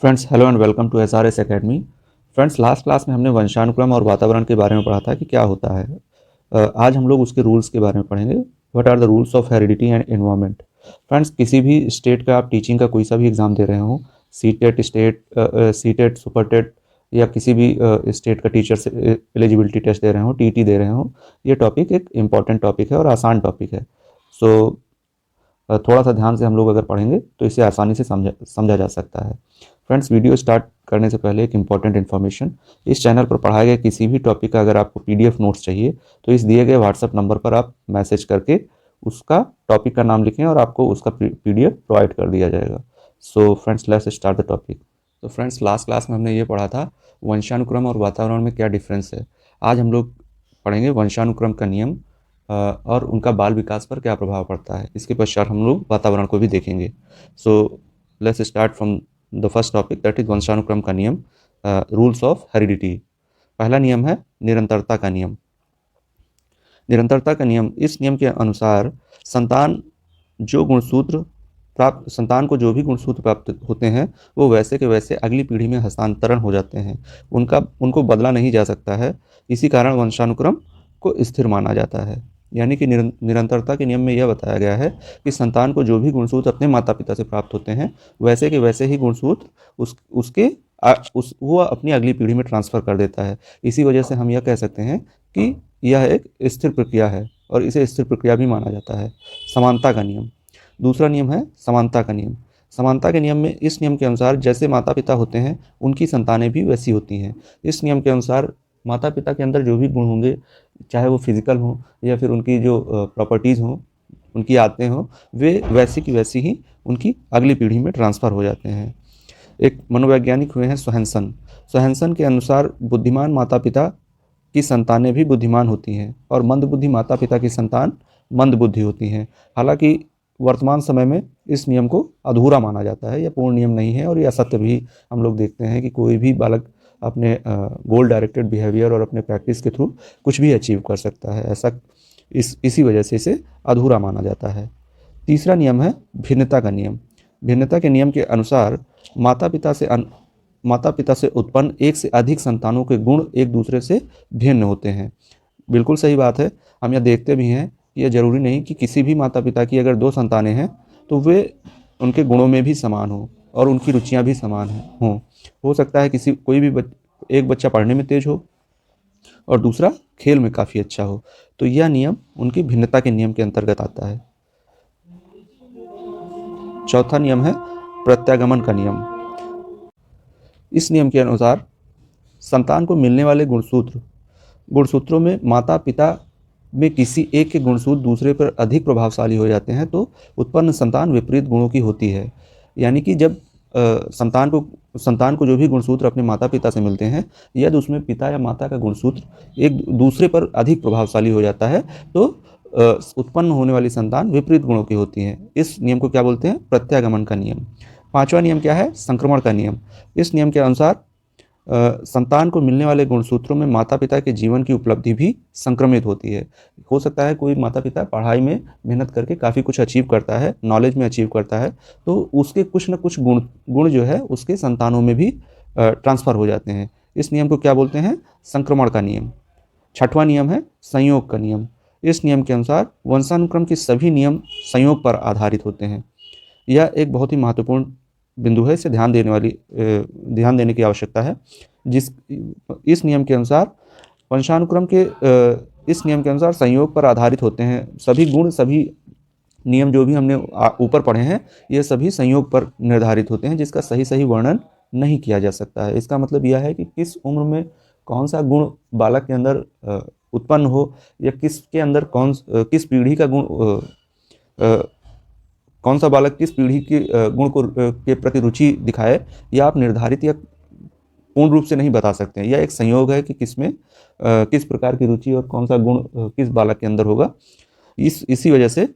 Friends hello and welcome to SRS academy. Friends last class में हमने वंशानुक्रम और वातावरण के बारे में पढ़ा था कि क्या होता है। आज हम लोग उसके रूल्स के बारे में पढ़ेंगे। What are the rules of heredity and environment. Friends किसी भी स्टेट का आप टीचिंग का कोई सा भी एग्ज़ाम दे रहे हो, सीटेट सीटेट सुपरटेट या किसी भी स्टेट का टीचर से एलिजिबिलिटी टेस्ट दे रहे हो, टीटी दे रहे हो, ये टॉपिक एक इम्पॉर्टेंट टॉपिक है और आसान टॉपिक है। सो थोड़ा सा ध्यान से हम लोग अगर पढ़ेंगे तो इसे आसानी से समझा जा सकता है। फ्रेंड्स वीडियो स्टार्ट करने से पहले एक इम्पॉर्टेंट इन्फॉर्मेशन, इस चैनल पर पढ़ाए गए किसी भी टॉपिक का अगर आपको PDF नोट्स चाहिए तो इस दिए गए व्हाट्सएप नंबर पर आप मैसेज करके उसका टॉपिक का नाम लिखें और आपको उसका PDF प्रोवाइड कर दिया जाएगा। So friends let's start the topic. तो फ्रेंड्स लास्ट क्लास में हमने ये पढ़ा था वंशानुक्रम और वातावरण में क्या डिफरेंस है। आज हम लोग पढ़ेंगे वंशानुक्रम का नियम और उनका बाल विकास पर क्या प्रभाव पड़ता है। इसके पश्चात हम लोग वातावरण को भी देखेंगे। So let's start from the first topic, that is वंशानुक्रम का नियम, रूल्स ऑफ हेरिडिटी। पहला नियम है निरंतरता का नियम। निरंतरता का नियम, इस नियम के अनुसार संतान को जो भी गुणसूत्र प्राप्त होते हैं वो वैसे के वैसे अगली पीढ़ी में हस्तांतरण हो जाते हैं। उनको बदला नहीं जा सकता है। इसी कारण वंशानुक्रम को स्थिर माना जाता है। यानी कि निरंतरता के नियम में यह बताया गया है कि संतान को जो भी गुणसूत्र अपने माता पिता से प्राप्त होते हैं वैसे के वैसे ही गुणसूत्र वो अपनी अगली पीढ़ी में ट्रांसफ़र कर देता है। इसी वजह से हम यह कह सकते हैं कि यह एक स्थिर प्रक्रिया है और इसे स्थिर प्रक्रिया भी माना जाता है। समानता का नियम, दूसरा नियम है समानता का नियम। समानता के नियम में, इस नियम के अनुसार जैसे माता पिता होते हैं उनकी संतानें भी वैसी होती हैं। इस नियम के अनुसार माता पिता के अंदर जो भी गुण होंगे, चाहे वो फिजिकल हों या फिर उनकी जो प्रॉपर्टीज़ हों, उनकी आदतें हों, वे वैसी की वैसी ही उनकी अगली पीढ़ी में ट्रांसफ़र हो जाते हैं। एक मनोवैज्ञानिक हुए हैं सोहेंसन। सोहेंसन के अनुसार बुद्धिमान माता पिता की संतानें भी बुद्धिमान होती हैं और मंदबुद्धि माता पिता की संतान मंदबुद्धि होती हैं। हालांकि वर्तमान समय में इस नियम को अधूरा माना जाता है, यह पूर्ण नियम नहीं है और यह सत्य भी हम लोग देखते हैं कि कोई भी बालक अपने गोल डायरेक्टेड बिहेवियर और अपने प्रैक्टिस के थ्रू कुछ भी अचीव कर सकता है। ऐसा इसी वजह से इसे अधूरा माना जाता है। तीसरा नियम है भिन्नता का नियम। भिन्नता के नियम के अनुसार माता पिता से उत्पन्न एक से अधिक संतानों के गुण एक दूसरे से भिन्न होते हैं। बिल्कुल सही बात है। हम यह देखते भी हैं कि यह जरूरी नहीं कि किसी भी माता पिता की अगर 2 संतानें हैं तो वे उनके गुणों में भी समान हों और उनकी रुचियां भी समान हों। हो सकता है एक बच्चा पढ़ने में तेज हो और दूसरा खेल में काफ़ी अच्छा हो, तो यह नियम उनकी भिन्नता के नियम के अंतर्गत आता है। चौथा नियम है प्रत्यागमन का नियम। इस नियम के अनुसार संतान को मिलने वाले गुणसूत्रों में माता पिता में किसी एक के गुणसूत्र दूसरे पर अधिक प्रभावशाली हो जाते हैं तो उत्पन्न संतान विपरीत गुणों की होती है। यानी कि जब संतान को जो भी गुणसूत्र अपने माता पिता से मिलते हैं, यदि उसमें पिता या माता का गुणसूत्र एक दूसरे पर अधिक प्रभावशाली हो जाता है तो उत्पन्न होने वाली संतान विपरीत गुणों की होती है। इस नियम को क्या बोलते हैं? प्रत्यागमन का नियम। पांचवा नियम क्या है? संक्रमण का नियम। इस नियम के अनुसार संतान को मिलने वाले गुणसूत्रों में माता पिता के जीवन की उपलब्धि भी संक्रमित होती है। हो सकता है कोई माता पिता पढ़ाई में मेहनत करके काफ़ी कुछ अचीव करता है, नॉलेज में अचीव करता है, तो उसके कुछ न कुछ गुण जो है उसके संतानों में भी ट्रांसफ़र हो जाते हैं। इस नियम को क्या बोलते हैं? संक्रमण का नियम। छठवां नियम है संयोग का नियम। इस नियम के अनुसार वंशानुक्रम के सभी नियम संयोग पर आधारित होते हैं। यह एक बहुत ही महत्वपूर्ण बिंदु है, इसे ध्यान देने की आवश्यकता है। इस नियम के अनुसार संयोग पर आधारित होते हैं। सभी गुण, सभी नियम जो भी हमने ऊपर पढ़े हैं, ये सभी संयोग पर निर्धारित होते हैं, जिसका सही वर्णन नहीं किया जा सकता है। इसका मतलब यह है कि किस उम्र में कौन सा गुण बालक के अंदर उत्पन्न हो या किसके अंदर किस पीढ़ी का गुण, कौन सा बालक किस पीढ़ी के गुण के प्रति रुचि दिखाए, या आप निर्धारित या पूर्ण रूप से नहीं बता सकते हैं। यह एक संयोग है कि किस प्रकार की रुचि और कौन सा गुण किस बालक के अंदर होगा। इसी वजह से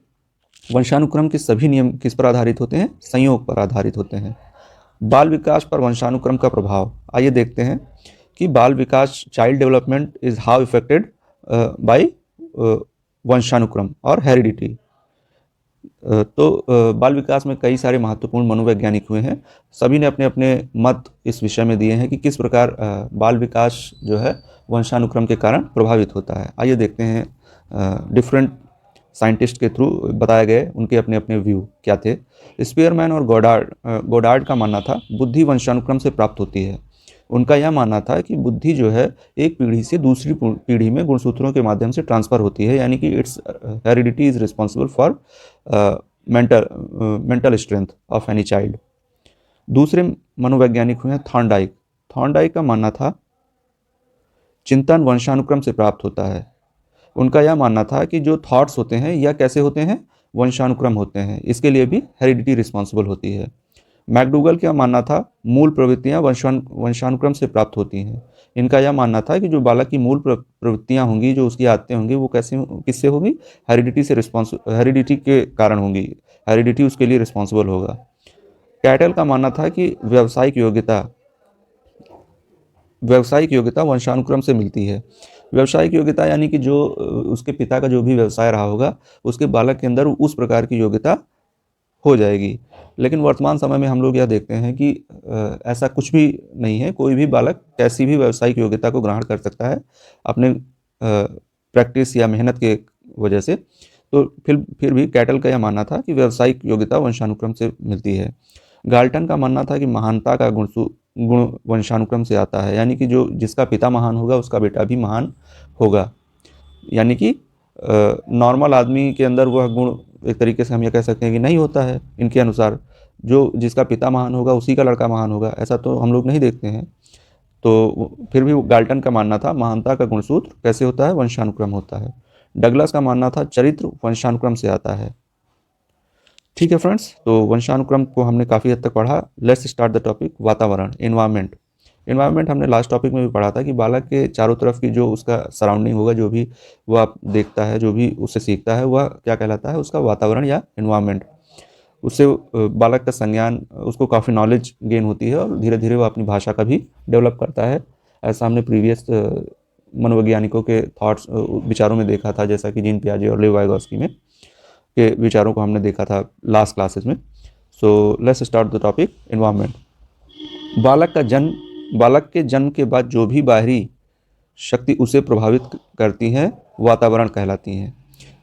वंशानुक्रम के सभी नियम किस पर आधारित होते हैं? संयोग पर आधारित होते हैं। बाल विकास पर वंशानुक्रम का प्रभाव, आइए देखते हैं कि बाल विकास, child development is how affected by वंशानुक्रम और हेरिडिटी। बाल विकास में कई सारे महत्वपूर्ण मनोवैज्ञानिक हुए हैं। सभी ने अपने अपने मत इस विषय में दिए हैं कि किस प्रकार बाल विकास जो है वंशानुक्रम के कारण प्रभावित होता है। आइए देखते हैं डिफरेंट साइंटिस्ट के थ्रू बताए गए उनके अपने अपने व्यू क्या थे। स्पीयरमैन और गोडार्ड का मानना था बुद्धि वंशानुक्रम से प्राप्त होती है। उनका यह मानना था कि बुद्धि जो है एक पीढ़ी से दूसरी पीढ़ी में गुणसूत्रों के माध्यम से ट्रांसफ़र होती है, यानी कि it's heredity is responsible for mental strength of any child. दूसरे मनोवैज्ञानिक हुए हैं थॉर्नडाइक। थॉर्नडाइक का मानना था चिंतन वंशानुक्रम से प्राप्त होता है। उनका यह मानना था कि जो थॉट्स होते हैं यह कैसे होते हैं, वंशानुक्रम होते हैं, इसके लिए भी हेरिडिटी रिस्पॉन्सिबल होती है। मैकडूगल का मानना था मूल प्रवृत्तियां वंशानुक्रम से प्राप्त होती हैं। इनका यह मानना था कि जो बालक की मूल प्रवृत्तियां होंगी, जो उसकी आदतें होंगी, वो किससे होगी, हेरिडिटी के कारण होंगी। हेरिडिटी उसके लिए रिस्पॉन्सिबल होगा। कैटल का मानना था कि व्यावसायिक योग्यता वंशानुक्रम से मिलती है। व्यावसायिक योग्यता यानी कि जो उसके पिता का जो भी व्यवसाय रहा होगा, उसके बालक के अंदर उस प्रकार की योग्यता हो जाएगी। लेकिन वर्तमान समय में हम लोग यह देखते हैं कि ऐसा कुछ भी नहीं है। कोई भी बालक कैसी भी व्यावसायिक योग्यता को ग्रहण कर सकता है अपने प्रैक्टिस या मेहनत के वजह से। तो फिर भी कैटल का यह मानना था कि व्यावसायिक योग्यता वंशानुक्रम से मिलती है। गाल्टन का मानना था कि महानता का गुण वंशानुक्रम से आता है, यानी कि जो जिसका पिता महान होगा उसका बेटा भी महान होगा। यानी कि नॉर्मल आदमी के अंदर वह गुण एक तरीके से हम ये कह सकते हैं कि नहीं होता है। इनके अनुसार जो जिसका पिता महान होगा उसी का लड़का महान होगा, ऐसा तो हम लोग नहीं देखते हैं। तो फिर भी गाल्टन का मानना था महानता का गुणसूत्र कैसे होता है, वंशानुक्रम होता है। डगलस का मानना था चरित्र वंशानुक्रम से आता है। ठीक है फ्रेंड्स, तो वंशानुक्रम को हमने काफ़ी हद तक पढ़ा। लेट्स स्टार्ट द टॉपिक वातावरण, एनवायरनमेंट। एनवायरनमेंट हमने लास्ट टॉपिक में भी पढ़ा था कि बालक के चारों तरफ की जो उसका सराउंडिंग होगा, जो भी वह देखता है, जो भी उससे सीखता है, वह क्या कहलाता है, उसका वातावरण या एनवायरनमेंट। उससे बालक का संज्ञान, उसको काफ़ी नॉलेज गेन होती है और धीरे धीरे वह अपनी भाषा का भी डेवलप करता है। ऐसा हमने प्रीवियस मनोवैज्ञानिकों के थॉट्स विचारों में देखा था, जैसा कि जीन पियाजे और लेव वाइगोस्की में के विचारों को हमने देखा था लास्ट क्लासेस में। सो let's start the topic environment. बालक के जन्म के बाद जो भी बाहरी शक्ति उसे प्रभावित करती हैं वातावरण कहलाती हैं।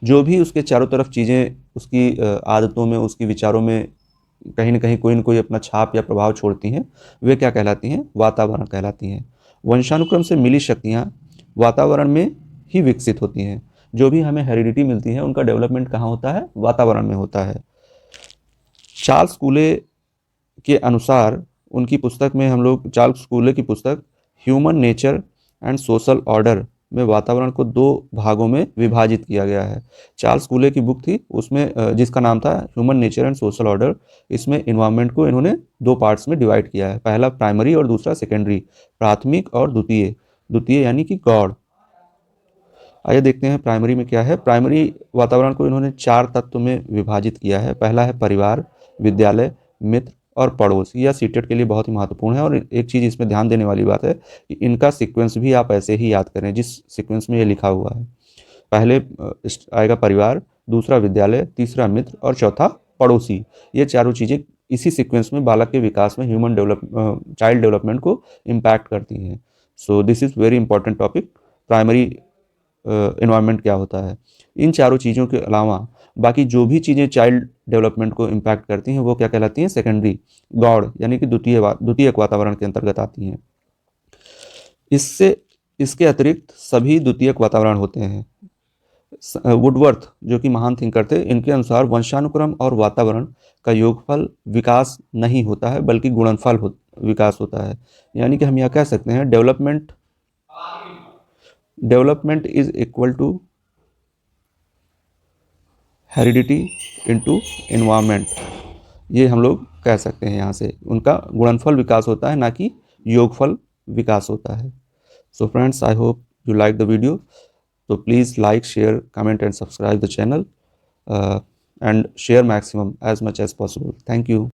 जो भी उसके चारों तरफ चीज़ें उसकी आदतों में, उसकी विचारों में कहीं न कहीं कोई न कोई अपना छाप या प्रभाव छोड़ती हैं, वे क्या कहलाती हैं, वातावरण कहलाती हैं। वंशानुक्रम से मिली शक्तियाँ वातावरण में ही विकसित होती हैं। जो भी हमें हेरिडिटी मिलती है उनका डेवलपमेंट कहाँ होता है, वातावरण में होता है। चार्ल्स कूले के अनुसार उनकी पुस्तक में हम लोग चार्ल्स कूले की पुस्तक human nature and social order में वातावरण को 2 भागों में विभाजित किया गया है। चार्ल्स कूले की बुक थी, उसमें जिसका नाम था human nature and social order. इसमें इन्वायरमेंट को इन्होंने 2 पार्ट्स में डिवाइड किया है। पहला प्राइमरी और दूसरा सेकेंडरी, प्राथमिक और द्वितीय। द्वितीय यानी कि गॉड। आइए देखते हैं प्राइमरी में क्या है। प्राइमरी वातावरण को इन्होंने 4 तत्व में विभाजित किया है। पहला है परिवार, विद्यालय, मित्र और पड़ोस। यह सीटेट के लिए बहुत ही महत्वपूर्ण है और एक चीज़ इसमें ध्यान देने वाली बात है कि इनका सीक्वेंस भी आप ऐसे ही याद करें जिस सीक्वेंस में ये लिखा हुआ है। पहले आएगा परिवार, दूसरा विद्यालय, तीसरा मित्र और चौथा पड़ोसी। ये चारों चीज़ें इसी सीक्वेंस में बालक के विकास में चाइल्ड डेवलपमेंट को इम्पैक्ट करती हैं। So this is very important topic. Primary environment क्या होता है। इन चारों चीज़ों के अलावा बाकी जो भी चीज़ें चाइल्ड डेवलपमेंट को इम्पैक्ट करती हैं वो क्या कहलाती हैं, सेकेंडरी, गॉड यानी कि द्वितीयक वातावरण के अंतर्गत आती हैं। इसके अतिरिक्त सभी द्वितीयक वातावरण होते हैं। वुडवर्थ जो कि महान थिंकर थे, इनके अनुसार वंशानुक्रम और वातावरण का योगफल विकास नहीं होता है बल्कि गुणनफल विकास होता है। यानी कि हम यह कह सकते हैं development is equal to heredity into environment. ये हम लोग कह सकते हैं। यहाँ से उनका गुणनफल विकास होता है, ना कि योगफल विकास होता है। So friends, I hope you like the video. So please like, share, comment and subscribe the channel and share maximum as much as possible. Thank you.